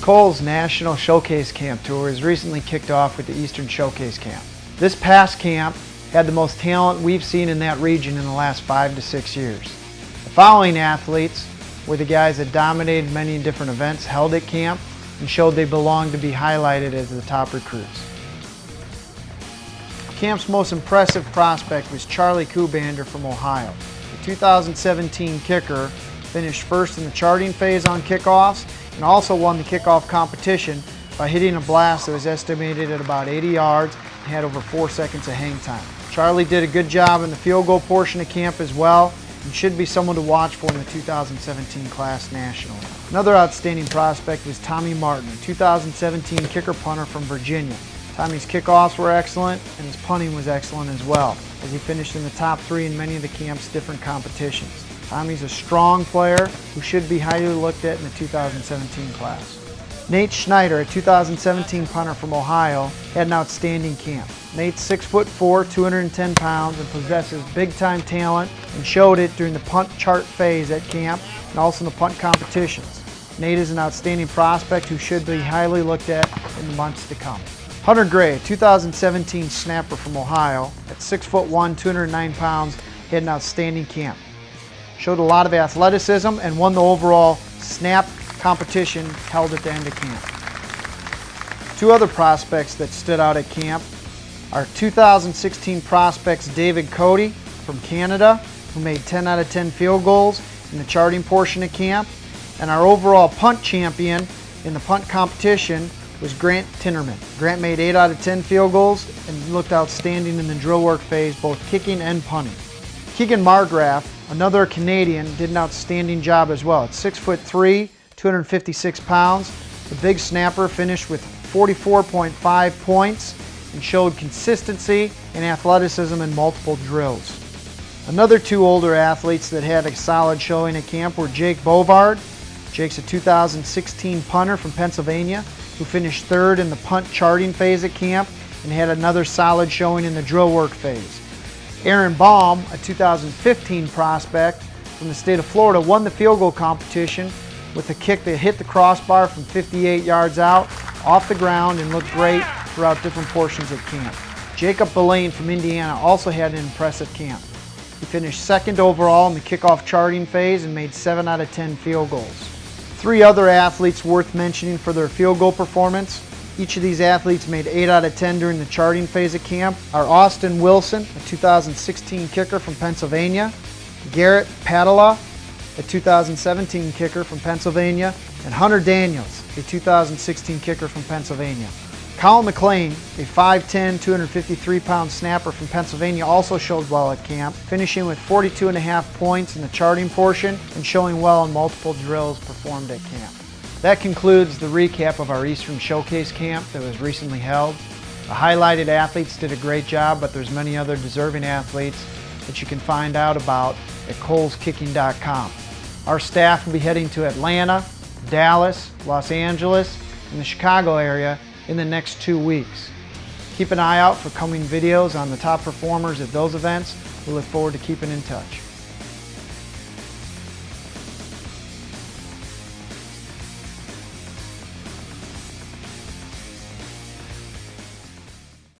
Kohl's National Showcase Camp Tour has recently kicked off with the Eastern Showcase Camp. This past camp had the most talent we've seen in that region in the last 5 to 6 years. The following athletes were the guys that dominated many different events held at camp and showed they belonged to be highlighted as the top recruits. Camp's most impressive prospect was Charlie KUHBANDER from Ohio. The 2017 kicker finished first in the charting phase on kickoffs and also won the kickoff competition by hitting a blast that was estimated at about 80 yards and had over 4 seconds of hang time. Charlie did a good job in the field goal portion of camp as well and should be someone to watch for in the 2017 class nationally. Another outstanding prospect was Tommy Martin, a 2017 kicker punter from Virginia. Tommy's kickoffs were excellent and his punting was excellent as well, as he finished in the top 3 in many of the camp's different competitions. Tommy's a strong player who should be highly looked at in the 2017 class. Nate SNYDER, a 2017 punter from Ohio, had an outstanding camp. Nate's 6'4", 210 pounds, and possesses big-time talent and showed it during the punt chart phase at camp and also in the punt competitions. Nate is an outstanding prospect who should be highly looked at in the months to come. Hunter Gray, a 2017 snapper from Ohio, at 6'1", 209 pounds, had an outstanding camp. Showed a lot of athleticism and won the overall snap competition held at the end of camp. 2 other prospects that stood out at camp are 2016 prospects David COTE from Canada, who made 10 out of 10 field goals in the charting portion of camp, and our overall punt champion in the punt competition was Grant TINNERMAN. Grant made 8 out of 10 field goals and looked outstanding in the drill work phase, both kicking and punting. KEEGAN MARKGRAF, another Canadian, did an outstanding job as well. At 6'3", 256 pounds, the big snapper finished with 44.5 points and showed consistency and athleticism in multiple drills. Another 2 older athletes that had a solid showing at camp were Jake BOVARD. Jake's a 2016 punter from Pennsylvania who finished 3rd in the punt charting phase at camp and had another solid showing in the drill work phase. BAUM, a 2015 prospect from the state of Florida, won the field goal competition with a kick that hit the crossbar from 58 yards out, off the ground, and looked great throughout different portions of camp. BALLAIN from Indiana also had an impressive camp. He finished 2nd overall in the kickoff charting phase and made 7 out of 10 field goals. 3 other athletes worth mentioning for their field goal performance. Each of these athletes made 8 out of 10 during the charting phase of camp are Austin Wilson, a 2016 kicker from Pennsylvania, Garrett Padilla, a 2017 kicker from Pennsylvania, and Hunter Daniels, a 2016 kicker from Pennsylvania. Colin McClain, a 5'10", 253-pound snapper from Pennsylvania, also showed well at camp, finishing with 42.5 points in the charting portion and showing well in multiple drills performed at camp. That concludes the recap of our Eastern Showcase Camp that was recently held. The highlighted athletes did a great job, but there's many other deserving athletes that you can find out about at KohlsKicking.com. Our staff will be heading to Atlanta, Dallas, Los Angeles, and the Chicago area in the next 2 weeks. Keep an eye out for coming videos on the top performers at those events. We look forward to keeping in touch.